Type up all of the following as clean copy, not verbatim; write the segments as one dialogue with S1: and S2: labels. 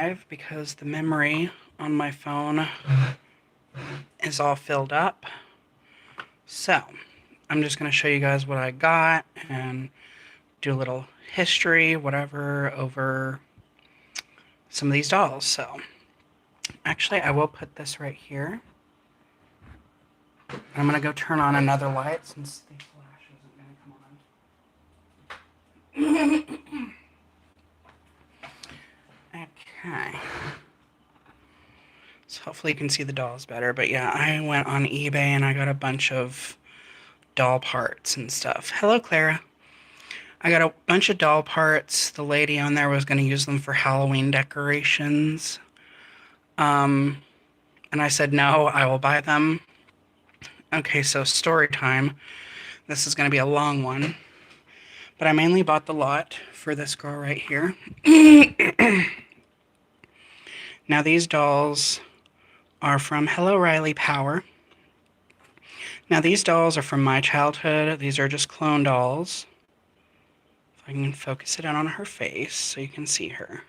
S1: live because the memory on my phone is all filled up. So, I'm just going to show you guys what I got and do a little history, whatever, over some of these dolls. So, actually, I will put this right here. I'm going to go turn on another light since the flash isn't going to come on. Okay. So hopefully you can see the dolls better. But yeah, I went on eBay and I got a bunch of doll parts and stuff. Hello, Clara. I got a bunch of doll parts. The lady on there was going to use them for Halloween decorations. And I said, no, I will buy them. Okay, so story time. This is going to be a long one. But I mainly bought the lot for this girl right here. Now these dolls are from Hello Riley Power. Now these dolls are from my childhood. These are just clone dolls. If I can focus it in on her face so you can see her.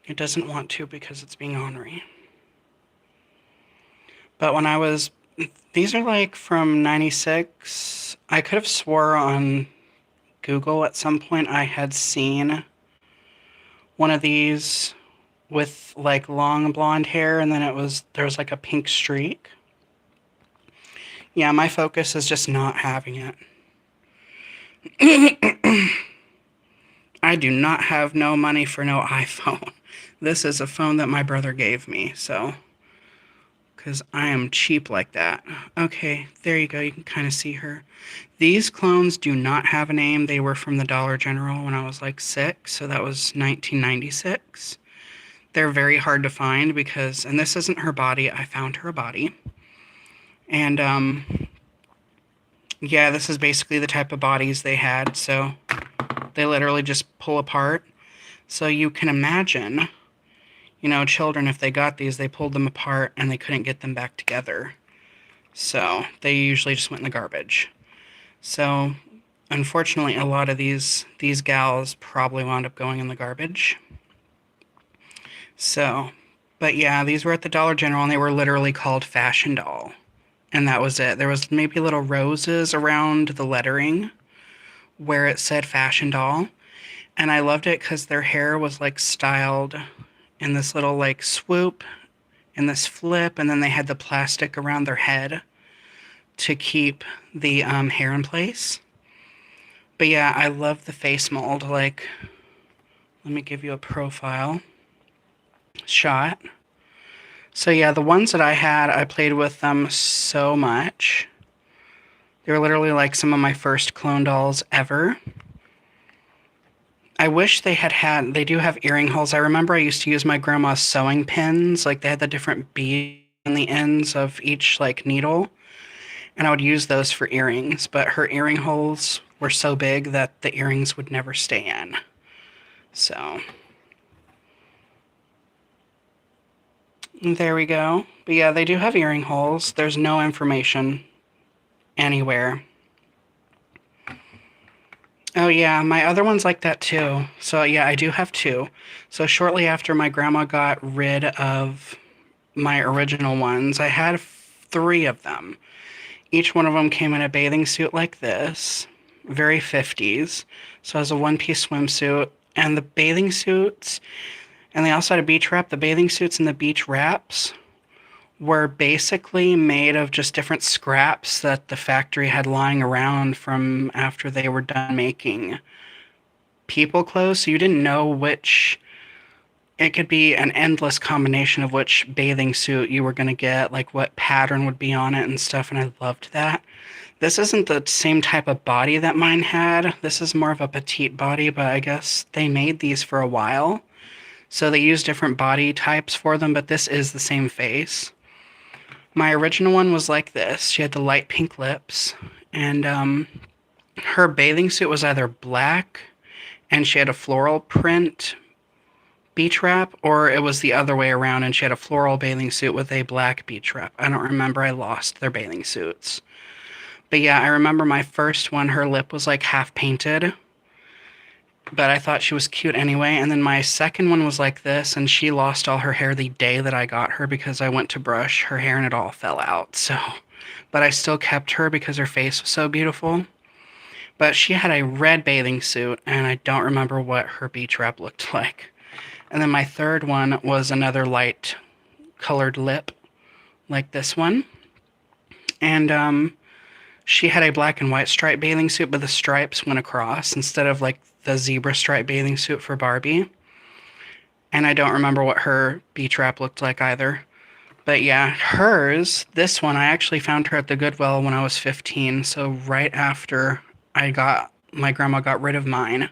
S1: It doesn't want to because it's being ornery. But when I was... These are like from 96. I could have swore on Google at some point I had seen one of these with like long blonde hair and then there was like a pink streak. Yeah, my focus is just not having it. I do not have no money for no iPhone. This is a phone that my brother gave me, so... because I am cheap like that. Okay, there you go. You can kind of see her. These clones do not have a name. They were from the Dollar General when I was like 6, so that was 1996. They're very hard to find because, and this isn't her body. I found her body. And, yeah, this is basically the type of bodies they had, so they literally just pull apart. So you can imagine... You know, children, if they got these, they pulled them apart and they couldn't get them back together. So they usually just went in the garbage. So unfortunately, a lot of these gals probably wound up going in the garbage. So, but yeah, these were at the Dollar General and they were literally called Fashion Doll. And that was it. There was maybe little roses around the lettering where it said Fashion Doll. And I loved it because their hair was like styled in this little like swoop and this flip, and then they had the plastic around their head to keep the hair in place. But yeah, I love the face mold. Like, let me give you a profile shot. So yeah, the ones that I had, I played with them so much. They were literally like some of my first clone dolls ever. I wish they do have earring holes. I remember I used to use my grandma's sewing pins. Like, they had the different beads on the ends of each, like, needle. And I would use those for earrings. But her earring holes were so big that the earrings would never stay in. So, there we go. But yeah, they do have earring holes. There's no information anywhere. Oh yeah, my other one's like that too. So yeah, I do have 2. So shortly after my grandma got rid of my original ones, I had 3 of them. Each one of them came in a bathing suit like this, very 50s. So it was a one-piece swimsuit, and the bathing suits, and they also had a beach wrap. The bathing suits and the beach wraps were basically made of just different scraps that the factory had lying around from after they were done making people clothes. So you didn't know which... It could be an endless combination of which bathing suit you were going to get, like what pattern would be on it and stuff, and I loved that. This isn't the same type of body that mine had. This is more of a petite body, but I guess they made these for a while. So they used different body types for them, but this is the same face. My original one was like this. She had the light pink lips, and her bathing suit was either black, and she had a floral print beach wrap, or it was the other way around, and she had a floral bathing suit with a black beach wrap. I don't remember. I lost their bathing suits. But yeah, I remember my first one, her lip was like half painted, but I thought she was cute anyway. And then my second one was like this, and she lost all her hair the day that I got her because I went to brush her hair and it all fell out. So, but I still kept her because her face was so beautiful. But she had a red bathing suit, and I don't remember what her beach wrap looked like. And then my third one was another light colored lip, like this one. And she had a black and white striped bathing suit, but the stripes went across instead of like the zebra striped bathing suit for Barbie. And I don't remember what her beach wrap looked like either. But yeah, hers, this one, I actually found her at the Goodwill when I was 15. So right after my grandma got rid of mine.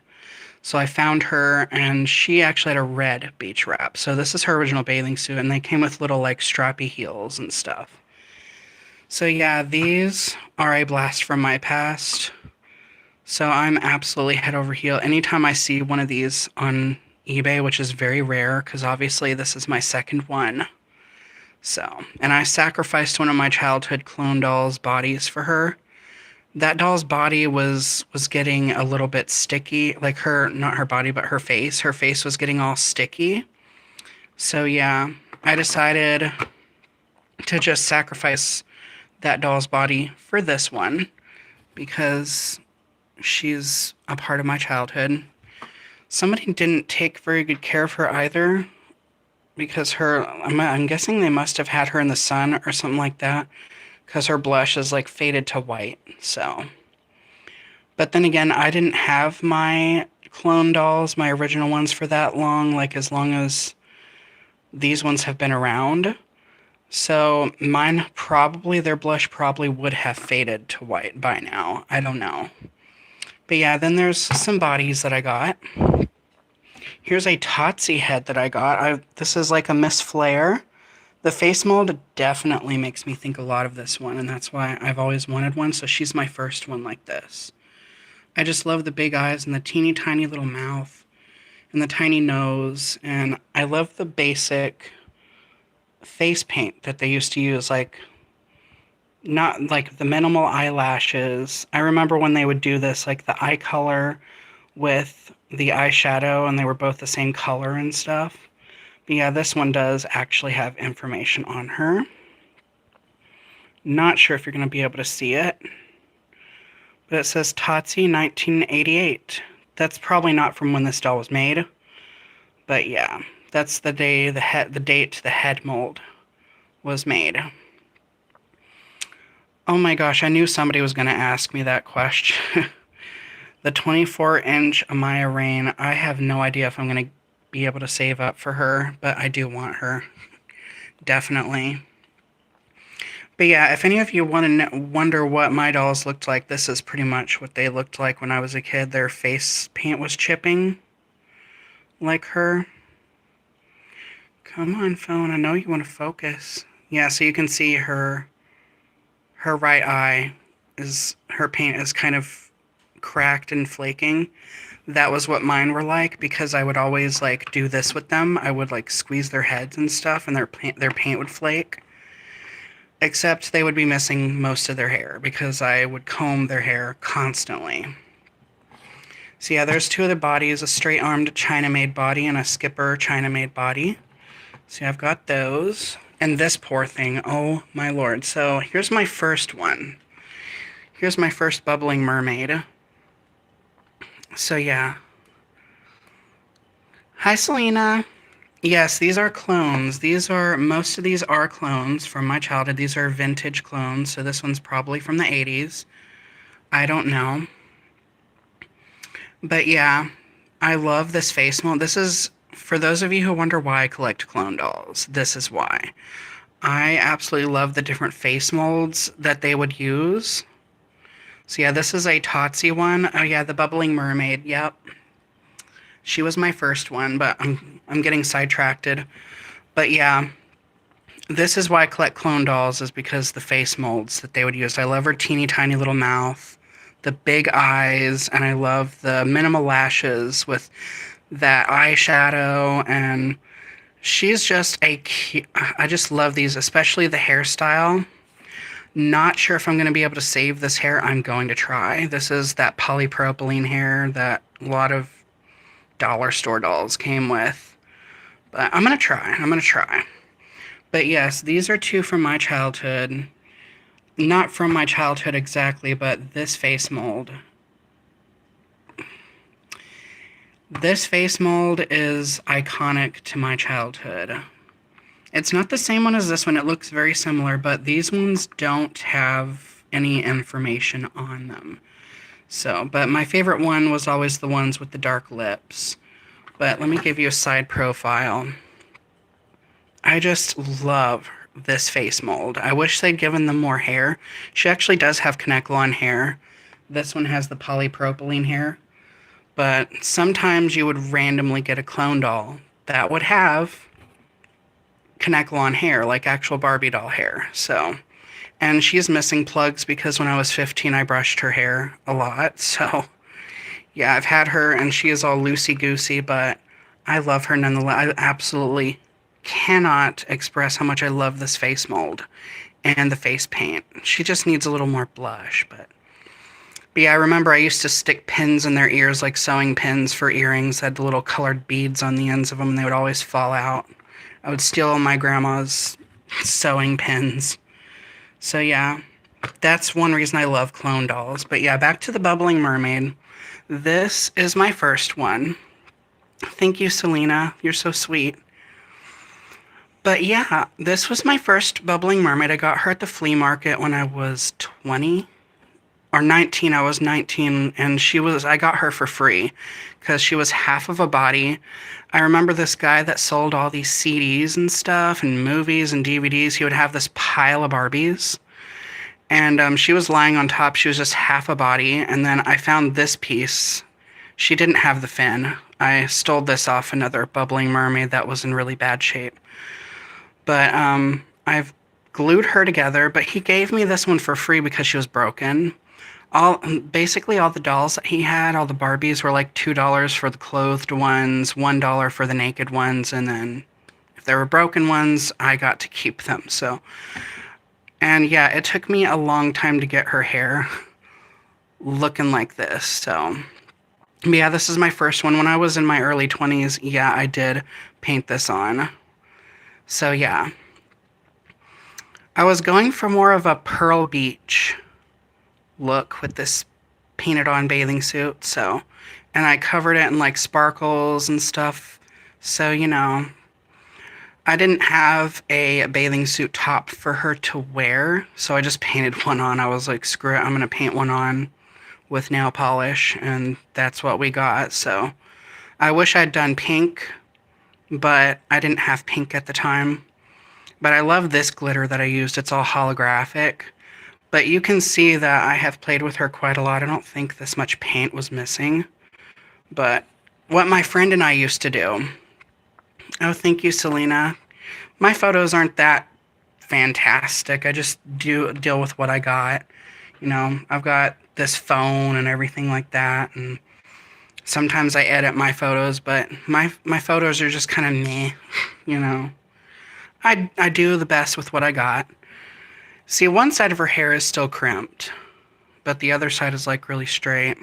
S1: So I found her, and she actually had a red beach wrap. So this is her original bathing suit, and they came with little like strappy heels and stuff. So yeah, these are a blast from my past. So I'm absolutely head over heel. Anytime I see one of these on eBay, which is very rare, because obviously this is my second one. So, and I sacrificed one of my childhood clone dolls' bodies for her. That doll's body was getting a little bit sticky, like not her body, but her face. Her face was getting all sticky. So yeah, I decided to just sacrifice that doll's body for this one because she's a part of my childhood. Somebody didn't take very good care of her either because I'm guessing they must have had her in the sun or something like that because her blush is like faded to white. So, but then again, I didn't have my clone dolls, my original ones, for that long, like as long as these ones have been around. So mine their blush probably would have faded to white by now. I don't know. But yeah, then there's some bodies that I got. Here's a Totsie head that I got. This is like a Miss Flair. The face mold definitely makes me think a lot of this one, and that's why I've always wanted one, so she's my first one like this. I just love the big eyes and the teeny tiny little mouth and the tiny nose, and I love the basic face paint that they used to use, like not like the minimal eyelashes. I remember when they would do this, like the eye color with the eyeshadow, and they were both the same color and stuff. But yeah, this one does actually have information on her. Not sure if you're going to be able to see it, but it says Totsie 1988. That's probably not from when this doll was made, but yeah, that's the date the head mold was made. Oh my gosh, I knew somebody was going to ask me that question. The 24-inch Amaya Rain, I have no idea if I'm going to be able to save up for her, but I do want her. Definitely. But yeah, if any of you wonder what my dolls looked like, this is pretty much what they looked like when I was a kid. Their face paint was chipping like her. Come on, phone, I know you want to focus. Yeah, so you can see her right eye her paint is kind of cracked and flaking. That was what mine were like, because I would always like do this with them. I would like squeeze their heads and stuff, and their paint would flake. Except they would be missing most of their hair because I would comb their hair constantly. So yeah, there's two of the bodies, a straight-armed China-made body and a skipper China-made body. So I've got those. And this poor thing, oh my lord. So here's my first one. Here's my first Bubbling Mermaid. So yeah. Hi, Selena. Yes, these are clones. Most of these are clones from my childhood. These are vintage clones, so this one's probably from the 80s. I don't know. But yeah, I love this face mold. This is, for those of you who wonder why I collect clone dolls, this is why. I absolutely love the different face molds that they would use. So yeah, this is a Totsie one. Oh yeah, the Bubbling Mermaid, yep. She was my first one, but I'm getting sidetracked. But yeah, this is why I collect clone dolls, is because the face molds that they would use. I love her teeny tiny little mouth, the big eyes, and I love the minimal lashes with that eyeshadow, and she's just I just love these, especially the hairstyle. Not sure if I'm going to be able to save this hair. I'm going to try. This is that polypropylene hair that a lot of dollar store dolls came with. But I'm gonna try. I'm gonna try. But yes, these are two from my childhood. Not from my childhood exactly, but this face mold. This face mold is iconic to my childhood. It's not the same one as this one. It looks very similar, but these ones don't have any information on them. So, but my favorite one was always the ones with the dark lips. But let me give you a side profile. I just love this face mold. I wish they'd given them more hair. She actually does have Connect-Lawn hair. This one has the polypropylene hair. But sometimes you would randomly get a clone doll that would have Connect-Lawn hair, like actual Barbie doll hair. So, and she's missing plugs because when I was 15, I brushed her hair a lot. So, yeah, I've had her, and she is all loosey-goosey, but I love her nonetheless. I absolutely cannot express how much I love this face mold and the face paint. She just needs a little more blush, but yeah, I remember I used to stick pins in their ears, like sewing pins for earrings. That had the little colored beads on the ends of them, and they would always fall out. I would steal my grandma's sewing pins. So yeah, that's one reason I love clone dolls. But yeah, back to the Bubbling Mermaid. This is my first one. Thank you, Selena. You're so sweet. But yeah, this was my first Bubbling Mermaid. I got her at the flea market when I was 20 or 19. I was 19, and I got her for free because she was half of a body. I remember this guy that sold all these CDs and stuff and movies and DVDs. He would have this pile of Barbies, and she was lying on top. She was just half a body, and then I found this piece. She didn't have the fin. I stole this off another Bubbling Mermaid that was in really bad shape. But I've glued her together, but he gave me this one for free because she was broken. Basically all the dolls that he had, all the Barbies, were like $2 for the clothed ones, $1 for the naked ones, and then if there were broken ones, I got to keep them. So, and yeah, it took me a long time to get her hair looking like this. So, yeah, this is my first one. When I was in my early 20s, yeah, I did paint this on. So yeah, I was going for more of a Pearl Beach look with this painted on bathing suit. So, and I covered it in like sparkles and stuff. So, you know, I didn't have a bathing suit top for her to wear. So I just painted one on. I was like, screw it, I'm going to paint one on with nail polish. And that's what we got. So I wish I'd done pink, but I didn't have pink at the time. But I love this glitter that I used. It's all holographic. But you can see that I have played with her quite a lot. I don't think this much paint was missing. But what my friend and I used to do... Oh, thank you, Selena. My photos aren't that fantastic. I just deal with what I got. You know, I've got this phone and everything like that. And sometimes I edit my photos, but my photos are just kind of meh, you know. I do the best with what I got. See, one side of her hair is still crimped, but the other side is like really straight.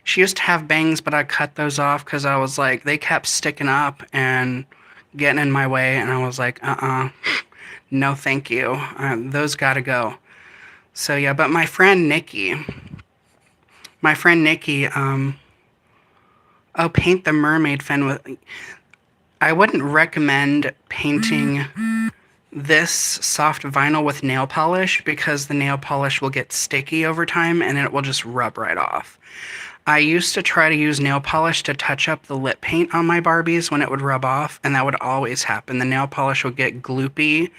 S1: She used to have bangs, but I cut those off because I was like, they kept sticking up and getting in my way, and I was like, no thank you. Those gotta go. So yeah, but my friend Nikki, oh, paint the mermaid fin with... I wouldn't recommend painting this soft vinyl with nail polish because the nail polish will get sticky over time and it will just rub right off. I used to try to use nail polish to touch up the lip paint on my Barbies when it would rub off, and that would always happen. The nail polish would get gloopy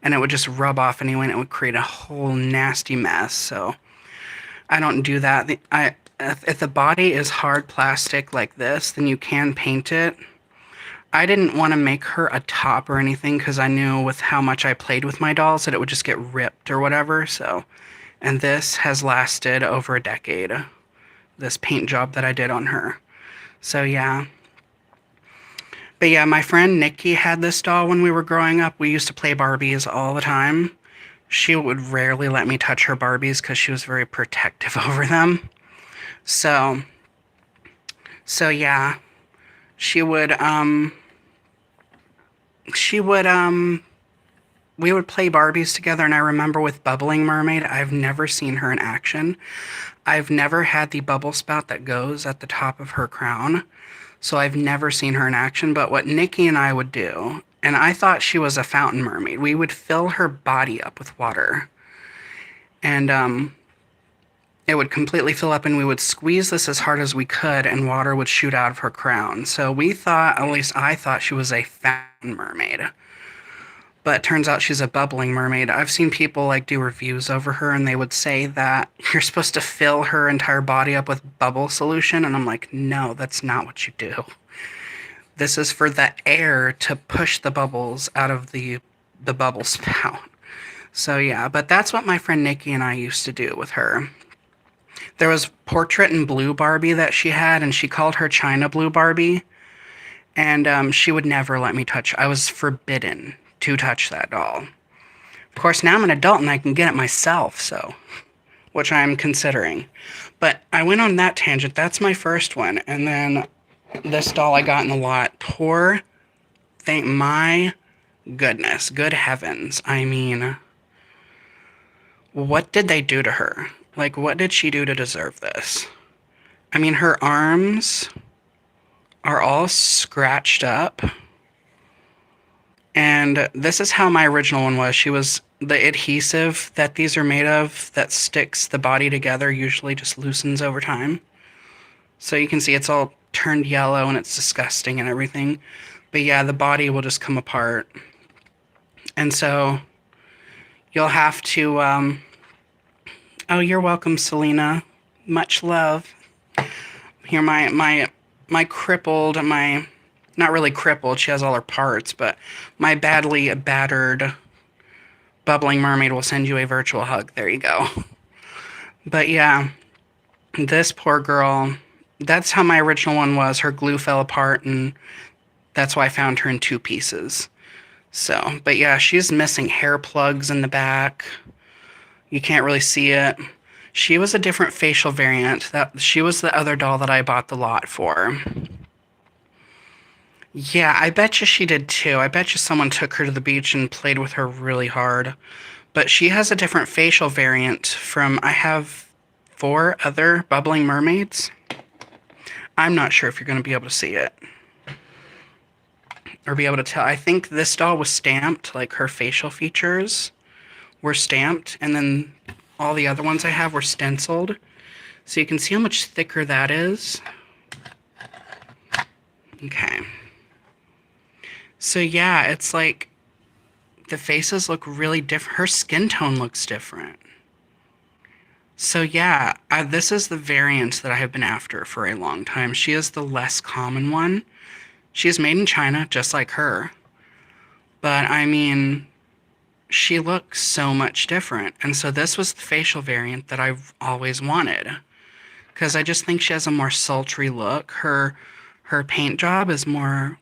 S1: and it would just rub off anyway, and it would create a whole nasty mess. So I don't do that. If the body is hard plastic like this, then you can paint it. I didn't want to make her a top or anything because I knew with how much I played with my dolls that it would just get ripped or whatever. So, and this has lasted over a decade, this paint job that I did on her. So yeah. But yeah, my friend Nikki had this doll when we were growing up. We used to play Barbies all the time. She would rarely let me touch her Barbies because she was very protective over them. So yeah. She would, she would, we would play Barbies together, and I remember with Bubbling Mermaid, I've never seen her in action. I've never had the bubble spout that goes at the top of her crown, so I've never seen her in action. But what Nikki and I would do, and I thought she was a fountain mermaid, we would fill her body up with water, and it would completely fill up, and we would squeeze this as hard as we could, and water would shoot out of her crown. So we thought, at least I thought, she was a fountain mermaid. But it turns out she's a bubbling mermaid. I've seen people like do reviews over her, and they would say that you're supposed to fill her entire body up with bubble solution, and I'm like, no, that's not what you do. This is for the air to push the bubbles out of the bubble spout. So yeah, but that's what my friend Nikki and I used to do with her. There was Portrait in Blue Barbie that she had, and she called her China Blue Barbie. And she would never let me touch. I was forbidden to touch that doll. Of course, now I'm an adult and I can get it myself, so, which I'm considering. But I went on that tangent. That's my first one. And then this doll I got in the lot. Poor, thank my goodness, good heavens. I mean, what did they do to her? Like, what did she do to deserve this? I mean, her arms are all scratched up. And this is how my original one was. She was, the adhesive that these are made of that sticks the body together usually just loosens over time. So you can see it's all turned yellow and it's disgusting and everything. But yeah, the body will just come apart. And so you'll have to, oh, you're welcome, Selena. Much love. Here, my crippled, not really crippled, she has all her parts, but my badly battered Bubbling Mermaid will send you a virtual hug. There you go. But yeah, this poor girl, that's how my original one was. Her glue fell apart, and that's why I found her in 2 pieces. So, but yeah, she's missing hair plugs in the back. You can't really see it. She was a different facial variant. She was the other doll that I bought the lot for. Yeah, I bet you she did too. I bet you someone took her to the beach and played with her really hard. But she has a different facial variant from, I have 4 other Bubbling Mermaids. I'm not sure if you're going to be able to see it. Or be able to tell. I think this doll was stamped, like her facial features were stamped, and then all the other ones I have were stenciled. So you can see how much thicker that is. Okay. So yeah, it's like the faces look really different. Her skin tone looks different. So yeah, this is the variant that I have been after for a long time. She is the less common one. She is made in China, just like her. But I mean, she looks so much different. And so this was the facial variant that I've always wanted. Because I just think she has a more sultry look. Her paint job is more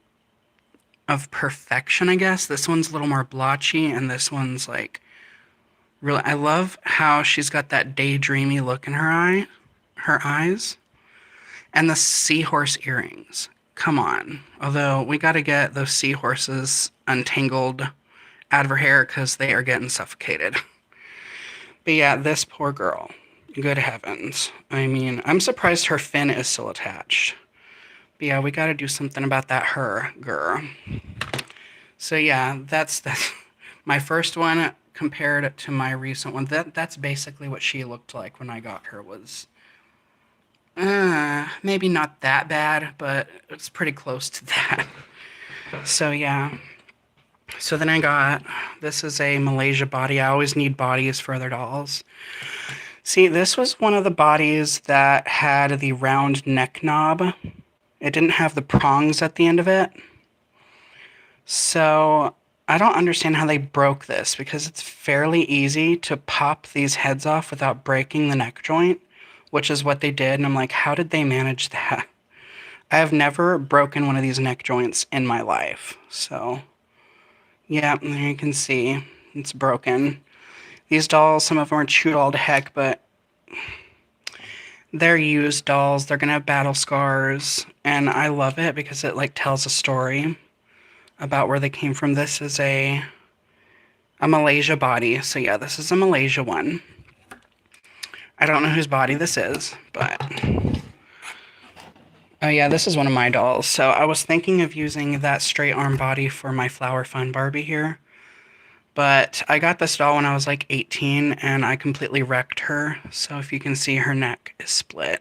S1: of perfection, I guess. This one's a little more blotchy, and this one's like really, I love how she's got that daydreamy look in her eyes. And the seahorse earrings. Come on. Although we got to get those seahorses untangled out of her hair because they are getting suffocated. But yeah, this poor girl. Good heavens. I mean, I'm surprised her fin is still attached. But yeah, we got to do something about that girl. So yeah, that's my first one compared it to my recent one. That's basically what she looked like when I got her. Was maybe not that bad, but it's pretty close to that. So yeah. So then I got, this is a Malaysia Body. I always need bodies for other dolls. See, this was one of the bodies that had the round neck knob. It didn't have the prongs at the end of it. So I don't understand how they broke this, because it's fairly easy to pop these heads off without breaking the neck joint, which is what they did. And I'm like, how did they manage that? I have never broken one of these neck joints in my life. So yeah, there you can see it's broken. These dolls, some of them are chewed all to heck, but they're used dolls. They're going to have battle scars. and I love it because it like tells a story about where they came from. This is a Malaysia Body. So yeah, this is a Malaysia one. I don't know whose body this is, but oh yeah, this is one of my dolls. So I was thinking of using that straight arm body for my Flower Fun Barbie here. But I got this doll when I was like 18 and I completely wrecked her. So if you can see, her neck is split.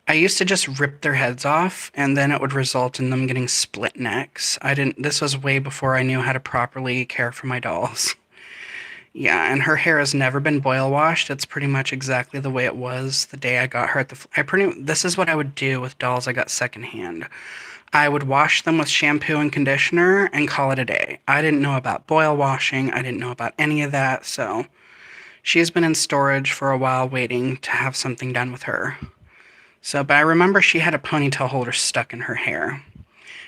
S1: I used to just rip their heads off and then it would result in them getting split necks. This was way before I knew how to properly care for my dolls. Yeah, and her hair has never been boil washed. It's pretty much exactly the way it was the day I got her at this is what I would do with dolls I got secondhand. I would wash them with shampoo and conditioner and call it a day. I didn't know about boil washing. I didn't know about any of that, so she's been in storage for a while waiting to have something done with her. So, but I remember she had a ponytail holder stuck in her hair.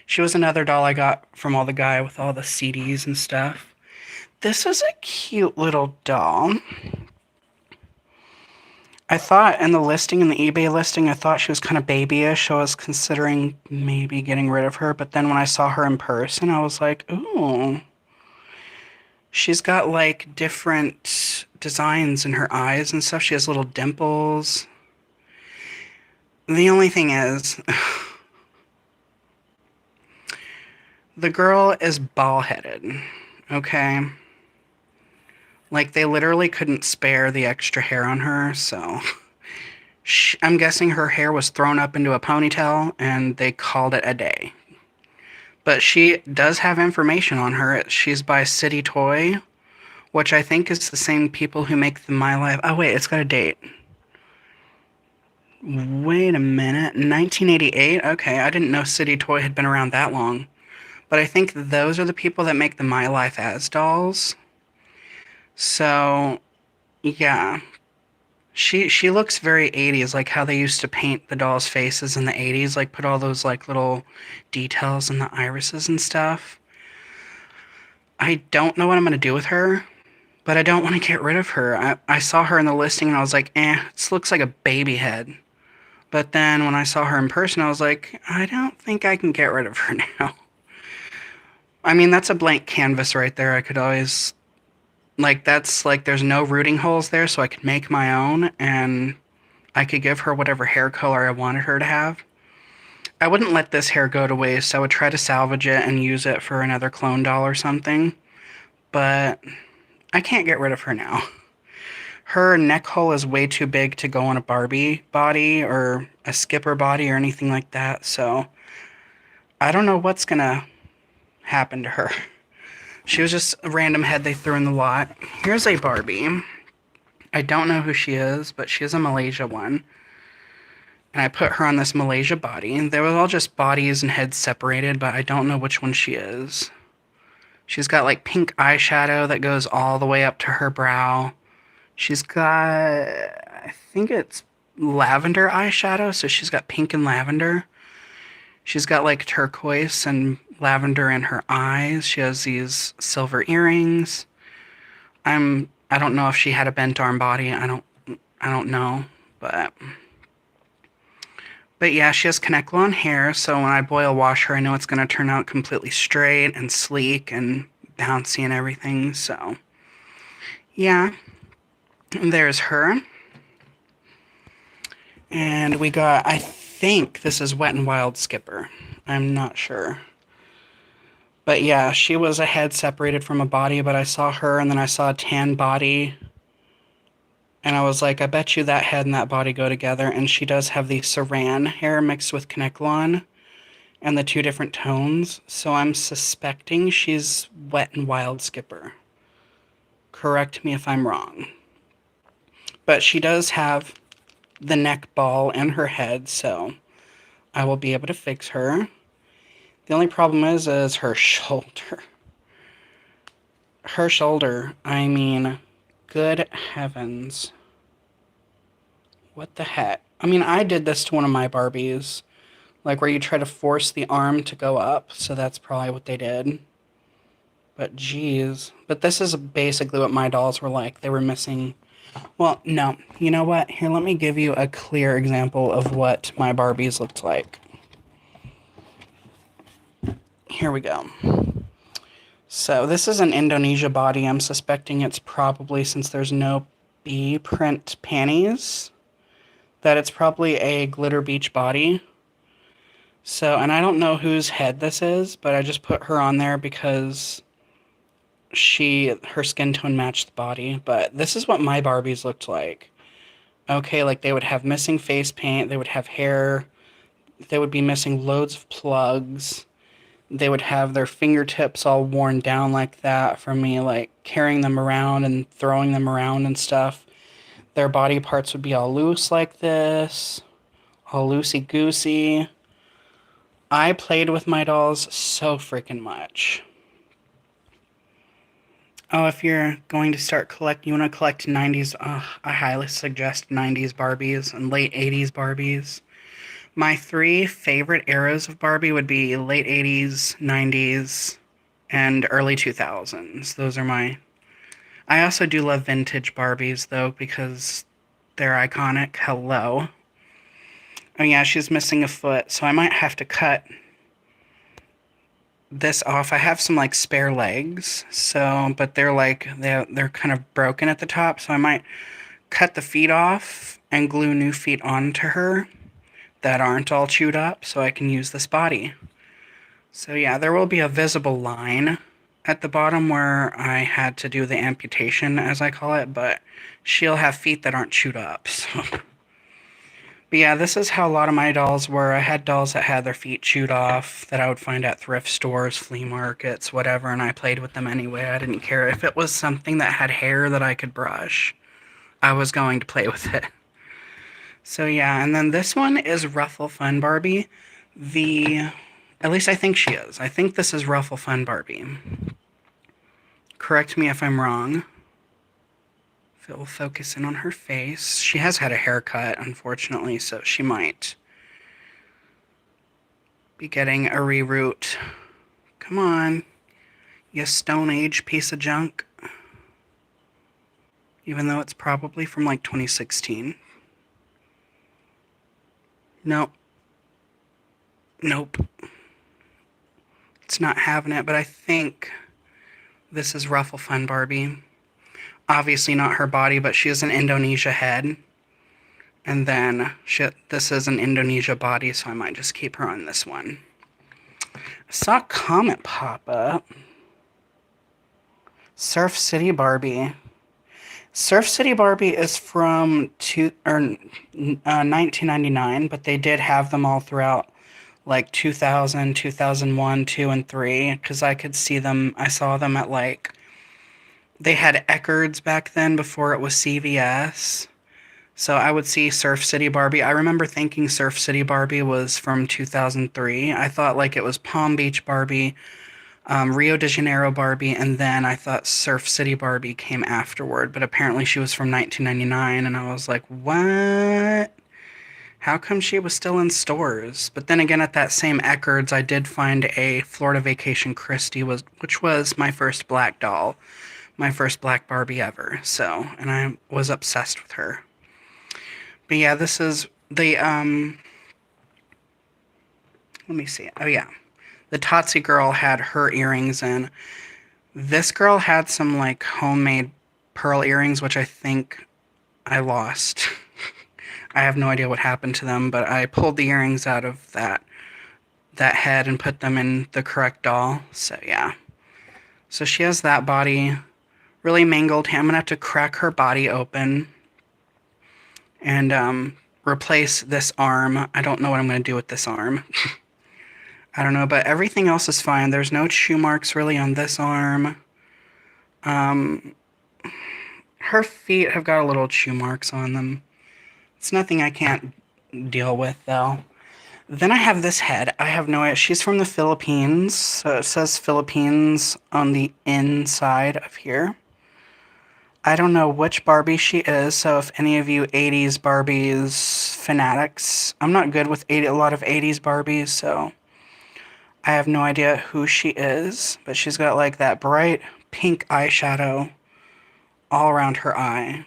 S1: She was another doll I got from the guy with all the CDs and stuff. This is a cute little doll. I thought in the eBay listing, I thought she was kind of babyish. I was considering maybe getting rid of her, but then when I saw her in person, I was like, ooh. She's got like different designs in her eyes and stuff. She has little dimples. The only thing is, the girl is bald-headed, okay? Like, they literally couldn't spare the extra hair on her, so I'm guessing her hair was thrown up into a ponytail, and they called it a day. But she does have information on her. She's by City Toy, which I think is the same people who make the My Life... Oh, wait, it's got a date. Wait a minute. 1988? Okay, I didn't know City Toy had been around that long. But I think those are the people that make the My Life As dolls. So, yeah. She looks very 80s, like how they used to paint the dolls' faces in the 80s, like put all those like little details in the irises and stuff. I don't know what I'm going to do with her, but I don't want to get rid of her. I saw her in the listing and I was like, this looks like a baby head. But then when I saw her in person, I was like, I don't think I can get rid of her now. I mean, that's a blank canvas right there. I could always... Like, that's, like, there's no rooting holes there, so I could make my own, and I could give her whatever hair color I wanted her to have. I wouldn't let this hair go to waste. I would try to salvage it and use it for another clone doll or something, but I can't get rid of her now. Her neck hole is way too big to go on a Barbie body or a Skipper body or anything like that, so I don't know what's gonna happen to her. She was just a random head they threw in the lot. Here's a Barbie. I don't know who she is, but she is a Malaysia one. And I put her on this Malaysia Body. They were all just bodies and heads separated, but I don't know which one she is. She's got like pink eyeshadow that goes all the way up to her brow. She's got, I think it's lavender eyeshadow, so she's got pink and lavender. She's got like turquoise and lavender in her eyes. She has these silver earrings. I don't know if she had a bent arm body. I don't know, but yeah, she has Connect Lawn hair, so when I boil wash her, I know it's going to turn out completely straight and sleek and bouncy and everything, so yeah. And there's her. And we got, I think this is Wet n Wild Skipper. I'm not sure. But yeah, she was a head separated from a body, but I saw her and then I saw a tan body. And I was like, I bet you that head and that body go together. And she does have the Saran hair mixed with Connect Lawn and the two different tones. So I'm suspecting she's Wet n Wild Skipper. Correct me if I'm wrong. But she does have the neck ball in her head, so I will be able to fix her. The only problem is her shoulder. Her shoulder, I mean, good heavens. What the heck? I mean, I did this to one of my Barbies, like where you try to force the arm to go up, so that's probably what they did. But geez. But this is basically what my dolls were like. They were missing Well, no. You know what? Here, let me give you a clear example of what my Barbies looked like. Here we go. So this is an Indonesia body. I'm suspecting it's probably, since there's no bee print panties, that it's probably a glitter beach body. So, and I don't know whose head this is, but I just put her on there because her skin tone matched the body. But this is what my Barbies looked like. Okay, like they would have missing face paint, they would have hair, they would be missing loads of plugs. They would have their fingertips all worn down like that from me, like carrying them around and throwing them around and stuff. Their body parts would be all loose like this, all loosey goosey. I played with my dolls so freaking much. Oh, if you're going to start you want to collect 90s, I highly suggest 90s Barbies and late 80s Barbies. My three favorite eras of Barbie would be late 80s, 90s, and early 2000s. Those are my. I also do love vintage Barbies, though, because they're iconic. Hello. Oh, yeah, she's missing a foot, so I might have to cut this off. I have some, like, spare legs, so, but they're kind of broken at the top, so I might cut the feet off and glue new feet onto her that aren't all chewed up, so I can use this body. So yeah, there will be a visible line at the bottom where I had to do the amputation, as I call it, but she'll have feet that aren't chewed up. So. But yeah, this is how a lot of my dolls were. I had dolls that had their feet chewed off that I would find at thrift stores, flea markets, whatever, and I played with them anyway. I didn't care. If it was something that had hair that I could brush, I was going to play with it. So yeah, and then this one is Ruffle Fun Barbie. At least I think she is. I think this is Ruffle Fun Barbie. Correct me if I'm wrong. If it will focus in on her face. She has had a haircut, unfortunately, so she might be getting a reroute. Come on, you Stone Age piece of junk. Even though it's probably from like 2016. Nope. Nope. It's not having it, but I think this is Ruffle Fun Barbie. Obviously not her body, but she has an Indonesia head. And then this is an Indonesia body, so I might just keep her on this one. I saw a comment pop up. Surf City Barbie. Surf City Barbie is from 1999, but they did have them all throughout like 2000, 2001, 2, and 3, because I could see them. I saw them at like, they had Eckerd's back then before it was CVS. So I would see Surf City Barbie. I remember thinking Surf City Barbie was from 2003. I thought like it was Palm Beach Barbie, Rio de Janeiro Barbie, and then I thought Surf City Barbie came afterward. But apparently she was from 1999, and I was like, what? How come she was still in stores? But then again, at that same Eckerd's, I did find a Florida Vacation Christie, which was my first black doll, my first black Barbie ever. So, and I was obsessed with her. But yeah, this is the, let me see. Oh yeah. The Totsie girl had her earrings in. This girl had some like homemade pearl earrings, which I think I lost. I have no idea what happened to them, but I pulled the earrings out of that head and put them in the correct doll. So yeah. So she has that body really mangled. I'm gonna have to crack her body open and replace this arm. I don't know what I'm gonna do with this arm. I don't know, but everything else is fine. There's no chew marks really on this arm. Her feet have got a little chew marks on them. It's nothing I can't deal with, though. Then I have this head. I have no idea. She's from the Philippines, so it says Philippines on the inside of here. I don't know which Barbie she is, so if any of you 80s Barbies fanatics, I'm not good with a lot of 80s Barbies, so I have no idea who she is, but she's got like that bright pink eyeshadow all around her eye.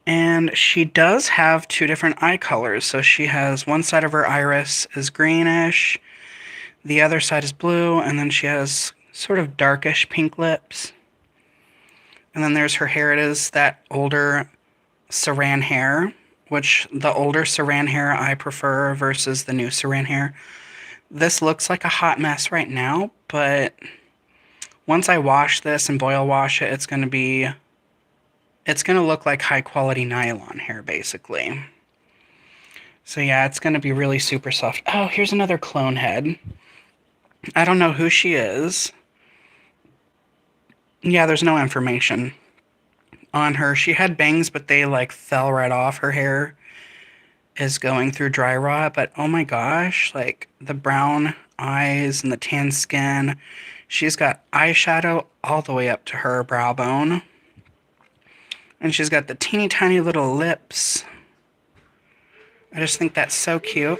S1: And she does have two different eye colors. So she has one side of her iris is greenish, the other side is blue, and then she has sort of darkish pink lips. And then there's her hair. It is that older Saran hair, which the older Saran hair I prefer versus the new Saran hair. This looks like a hot mess right now, but once I wash this and boil wash it, it's going to look like high quality nylon hair basically. So yeah, it's going to be really super soft. Oh, here's another clone head. I don't know who she is. Yeah, there's no information on her. She had bangs, but they like fell right off. Her hair is going through dry rot, but oh my gosh, like the brown eyes and the tan skin. She's got eyeshadow all the way up to her brow bone. And she's got the teeny tiny little lips. I just think that's so cute.